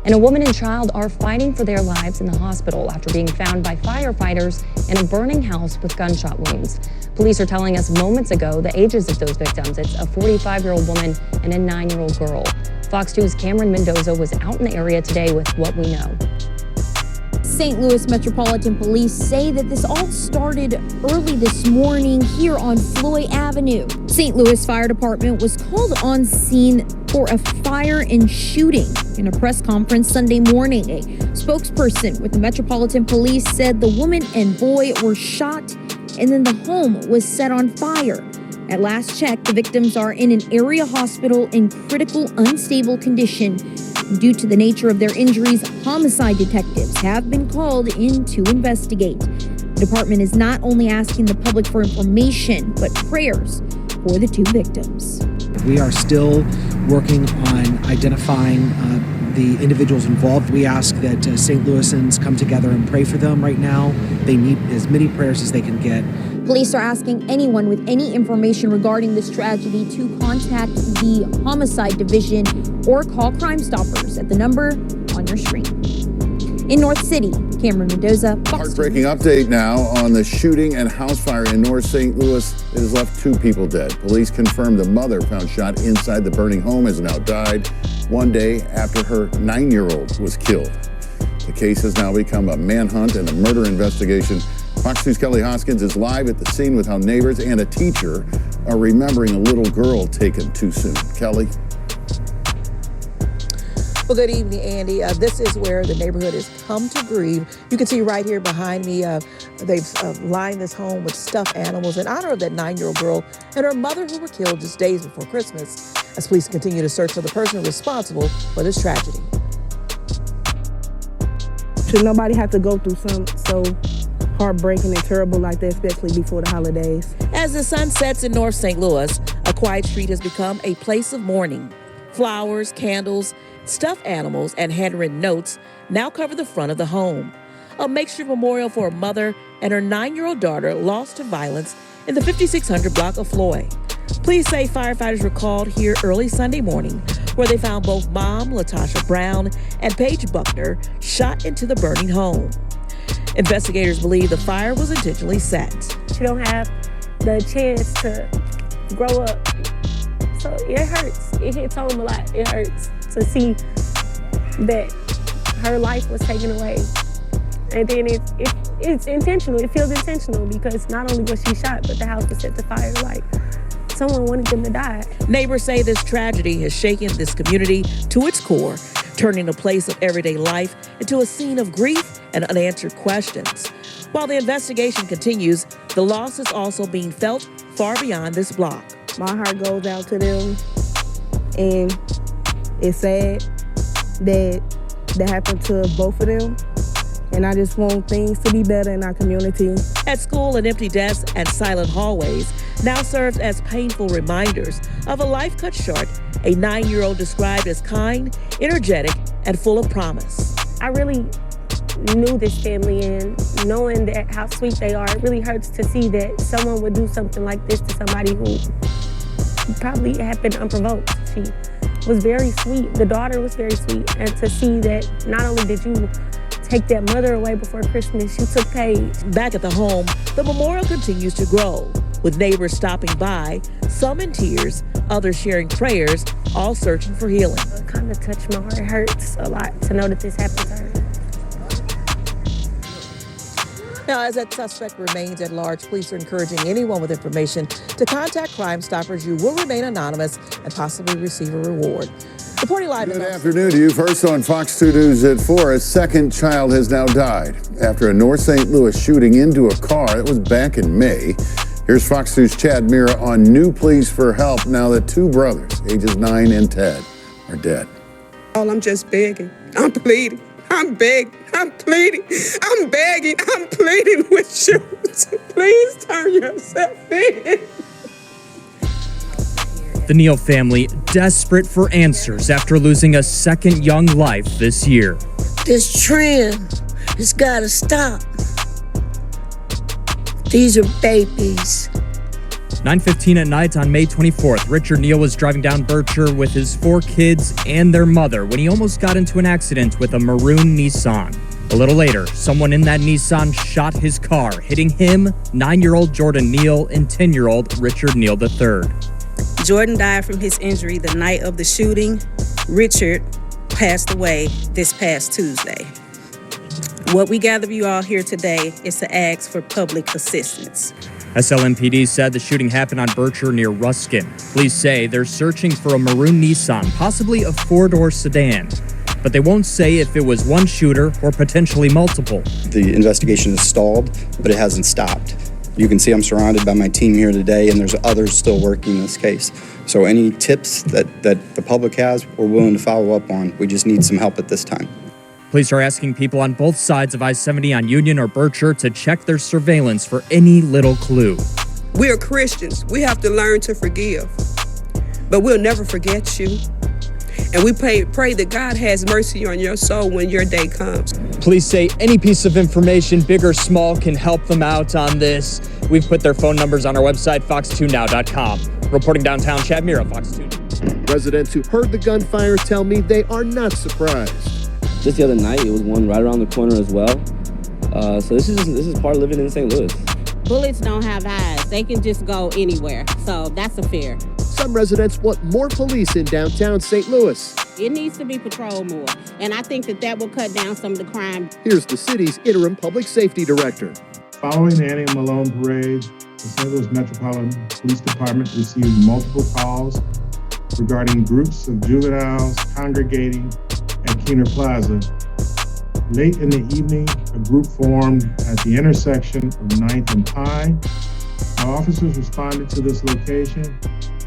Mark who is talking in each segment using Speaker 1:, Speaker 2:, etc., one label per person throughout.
Speaker 1: And a woman and child are fighting for their lives in the hospital after being found by firefighters in a burning house with gunshot wounds. Police are telling us moments ago the ages of those victims. It's a 45-year-old woman and a 9-year-old girl. Fox 2's Cameron Mendoza was out in the area today with what we know.
Speaker 2: St. Louis Metropolitan Police say that this all started early this morning here on Floyd Avenue. St. Louis Fire Department was called on scene for a fire and shooting. In a press conference Sunday morning, a spokesperson with the Metropolitan Police said the woman and boy were shot and then the home was set on fire. At last check, the victims are in an area hospital in critical, unstable condition. Due to the nature of their injuries, homicide detectives have been called in to investigate. The department is not only asking the public for information, but prayers for the 2 victims.
Speaker 3: We are still working on identifying the individuals involved. We ask that St. Louisans come together and pray for them right now. They need as many prayers as they can get.
Speaker 2: Police are asking anyone with any information regarding this tragedy to contact the Homicide Division or call Crime Stoppers at the number on your screen. In North City, Cameron Mendoza, Fox.
Speaker 4: Heartbreaking update now on the shooting and house fire in North St. Louis. It has left 2 people dead. Police confirm the mother found shot inside the burning home has now died 1 day after her 9-year-old was killed. The case has now become a manhunt and a murder investigation. Fox 2's Kelly Hoskins is live at the scene with how neighbors and a teacher are remembering a little girl taken too soon. Kelly.
Speaker 5: Well, good evening, Andy. This is where the neighborhood has come to grieve. You can see right here behind me, they've lined this home with stuffed animals in honor of that 9-year-old girl and her mother who were killed just days before Christmas, as police continue to search for the person responsible for this tragedy.
Speaker 6: Should nobody have to go through something so heartbreaking and terrible like that, especially before the holidays?
Speaker 5: As the sun sets in North St. Louis, a quiet street has become a place of mourning. Flowers, candles, stuffed animals, and handwritten notes now cover the front of the home. A makeshift memorial for a mother and her 9-year-old daughter lost to violence in the 5600 block of Floyd. Police say firefighters were called here early Sunday morning, where they found both mom, Latasha Brown, and Paige Buckner shot into the burning home. Investigators believe the fire was intentionally set.
Speaker 7: She don't have the chance to grow up. So it hurts. It hits home a lot. It hurts to see that her life was taken away. And then it's intentional. It feels intentional because not only was she shot, but the house was set to fire. Like someone wanted them to die.
Speaker 5: Neighbors say this tragedy has shaken this community to its core, turning a place of everyday life into a scene of grief and unanswered questions. While the investigation continues, the loss is also being felt far beyond this block.
Speaker 6: My heart goes out to them, and it's sad that happened to both of them. And I just want things to be better in our community.
Speaker 5: At school, an empty desk and silent hallways now serves as painful reminders of a life cut short, a 9-year-old described as kind, energetic, and full of promise.
Speaker 7: I really knew this family, and knowing that how sweet they are, it really hurts to see that someone would do something like this to somebody who probably had been unprovoked. She was very sweet. The daughter was very sweet. And to see that not only did you take that mother away before Christmas, you took Paige.
Speaker 5: Back at the home, the memorial continues to grow, with neighbors stopping by, some in tears, others sharing prayers, all searching for healing.
Speaker 7: It kind of touched my heart. It hurts a lot to know that this happened to her.
Speaker 5: Now, as that suspect remains at large, police are encouraging anyone with information to contact Crime Stoppers. You will remain anonymous and possibly receive a reward. Reporting live.
Speaker 4: Good afternoon to you. First on Fox 2 News at 4, a second child has now died after a North St. Louis shooting into a car. It was back in May. Here's Fox 2's Chad Mira on new pleas for help now that 2 brothers, ages 9 and 10, are dead.
Speaker 8: I'm just begging. I'm pleading. I'm begging. I'm pleading. I'm begging. I'm pleading with you. Please turn yourself in.
Speaker 9: The Neal family desperate for answers after losing a second young life this year.
Speaker 10: This trend has got to stop. These are babies.
Speaker 9: 9:15 at night on May 24th, Richard Neal was driving down Bircher with his 4 kids and their mother when he almost got into an accident with a maroon Nissan. A little later, someone in that Nissan shot his car, hitting him, 9-year-old Jordan Neal, and 10-year-old Richard Neal III.
Speaker 11: Jordan died from his injury the night of the shooting. Richard passed away this past Tuesday. What we gather you all here today is to ask for public assistance.
Speaker 9: SLMPD said the shooting happened on Bircher near Ruskin. Police say they're searching for a maroon Nissan, possibly a 4-door sedan. But they won't say if it was one shooter or potentially multiple.
Speaker 12: The investigation is stalled, but it hasn't stopped. You can see I'm surrounded by my team here today, and there's others still working this case. So any tips that the public has, we're willing to follow up on. We just need some help at this time.
Speaker 9: Police are asking people on both sides of I-70 on Union or Bircher to check their surveillance for any little clue.
Speaker 8: We are Christians. We have to learn to forgive. But we'll never forget you. And we pray that God has mercy on your soul when your day comes.
Speaker 9: Police say any piece of information, big or small, can help them out on this. We've put their phone numbers on our website, fox2now.com. Reporting downtown, Chad Mira, Fox 2.
Speaker 13: Residents who heard the gunfire tell me they are not surprised.
Speaker 14: Just the other night, it was one right around the corner as well. So this is part of living in St. Louis.
Speaker 15: Bullets don't have eyes. They can just go anywhere. So that's a fear.
Speaker 13: Some residents want more police in downtown St. Louis.
Speaker 15: It needs to be patrolled more. And I think that will cut down some of the crime.
Speaker 13: Here's the city's interim public safety director.
Speaker 16: Following the Annie Malone parade, the St. Louis Metropolitan Police Department received multiple calls regarding groups of juveniles congregating at Keener Plaza. Late in the evening, a group formed at the intersection of 9th and Pine. Our officers responded to this location,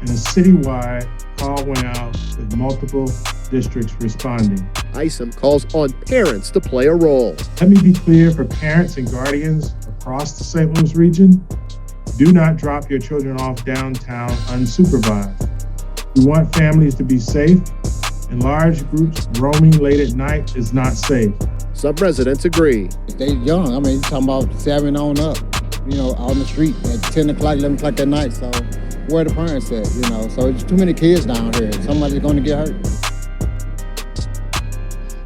Speaker 16: and a citywide call went out with multiple districts responding.
Speaker 13: ISOM calls on parents to play a role.
Speaker 16: Let me be clear for parents and guardians across the St. Louis region, do not drop your children off downtown unsupervised. We want families to be safe, and large groups roaming late at night is not safe.
Speaker 13: Some residents agree.
Speaker 17: They young, I mean, you're talking about 7 on up, out on the street at 10 o'clock, 11 o'clock at night, so where the parents at, So it's too many kids down here. Somebody's going to get hurt.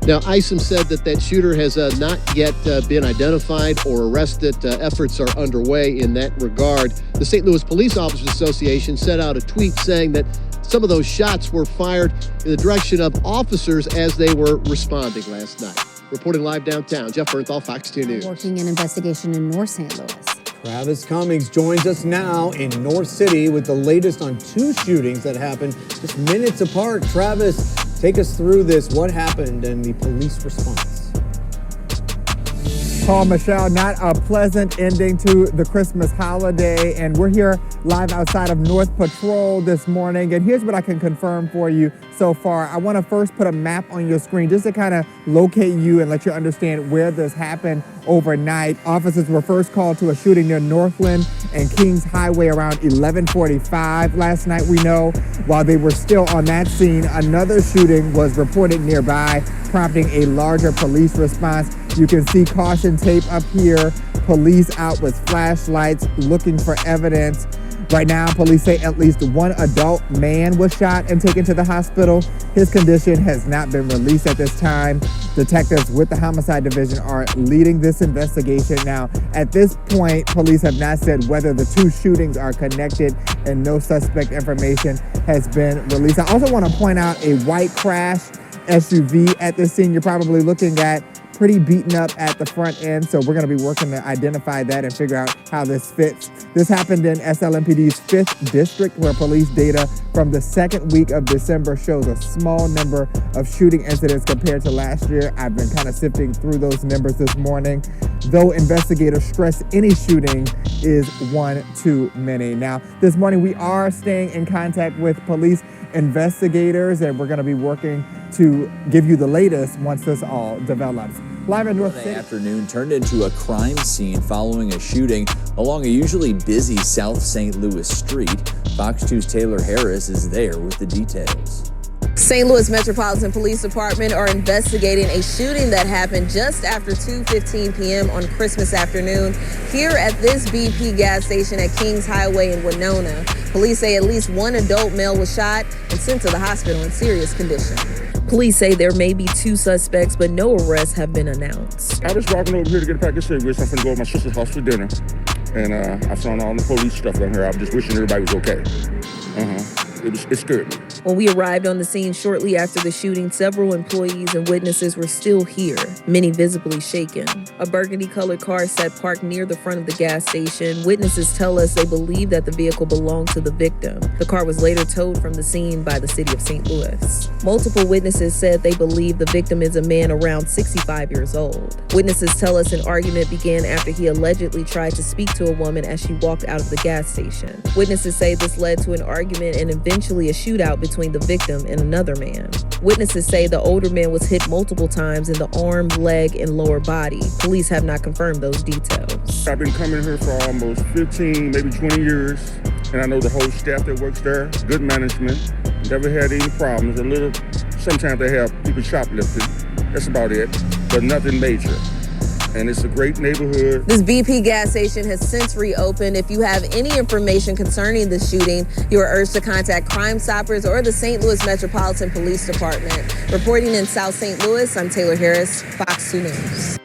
Speaker 13: Now, ISOM said that shooter has not yet been identified or arrested. Efforts are underway in that regard. The St. Louis Police Officers Association sent out a tweet saying that some of those shots were fired in the direction of officers as they were responding last night. Reporting live downtown, Jeff Bernthal, Fox 2 News.
Speaker 18: Working an investigation in North St. Louis.
Speaker 19: Travis Cummings joins us now in North City with the latest on 2 shootings that happened just minutes apart. Travis, take us through this. What happened and the police response?
Speaker 20: Paul, Michelle, not a pleasant ending to the Christmas holiday, and we're here live outside of North Patrol this morning, and here's what I can confirm for you so far. I want to first put a map on your screen just to kind of locate you and let you understand where this happened overnight. Officers were first called to a shooting near Northland and Kings Highway around 11:45 last night, we know. While they were still on that scene, another shooting was reported nearby, prompting a larger police response. You can see caution tape up here, police out with flashlights looking for evidence. Right now, police say at least one adult man was shot and taken to the hospital. His condition has not been released at this time. Detectives with the Homicide Division are leading this investigation. Now, at this point, police have not said whether the 2 shootings are connected, and no suspect information has been released. I also want to point out a white crash SUV at this scene. You're probably looking at pretty beaten up at the front end, so we're going to be working to identify that and figure out how this fits. This happened in SLMPD's 5th district, where police data from the 2nd week of December shows a small number of shooting incidents compared to last year. I've been kind of sifting through those numbers this morning, though investigators stress any shooting is one too many. Now, this morning we are staying in contact with police investigators, and we're going to be working to give you the latest once this all develops. Live in North City.
Speaker 21: Afternoon turned into a crime scene following a shooting along a usually busy South St. Louis street. Fox 2's Taylor Harris is there with the details.
Speaker 1: St. Louis Metropolitan Police Department are investigating a shooting that happened just after 2:15 p.m. on Christmas afternoon here at this BP gas station at Kings Highway in Winona. Police say at least one adult male was shot and sent to the hospital in serious condition. Police say there may be 2 suspects, but no arrests have been announced.
Speaker 22: I was driving over here to get a pack of cigarettes. I'm finna go to my sister's house for dinner. And I saw all the police stuff down here. I was just wishing everybody was okay. It scared me.
Speaker 1: When we arrived on the scene shortly after the shooting, several employees and witnesses were still here, many visibly shaken. A burgundy-colored car sat parked near the front of the gas station. Witnesses tell us they believe that the vehicle belonged to the victim. The car was later towed from the scene by the city of St. Louis. Multiple witnesses said they believe the victim is a man around 65 years old. Witnesses tell us an argument began after he allegedly tried to speak to a woman as she walked out of the gas station. Witnesses say this led to an argument and eventually a shootout between the victim and another man. Witnesses say the older man was hit multiple times in the arm, leg, and lower body. Police have not confirmed those details.
Speaker 22: I've been coming here for almost 15, maybe 20 years, and I know the whole staff that works there, good management, never had any problems. Sometimes they have people shoplifting, that's about it, but nothing major. And it's a great neighborhood.
Speaker 1: This BP gas station has since reopened. If you have any information concerning the shooting, you are urged to contact Crime Stoppers or the St. Louis Metropolitan Police Department. Reporting in South St. Louis, I'm Taylor Harris, Fox 2 News.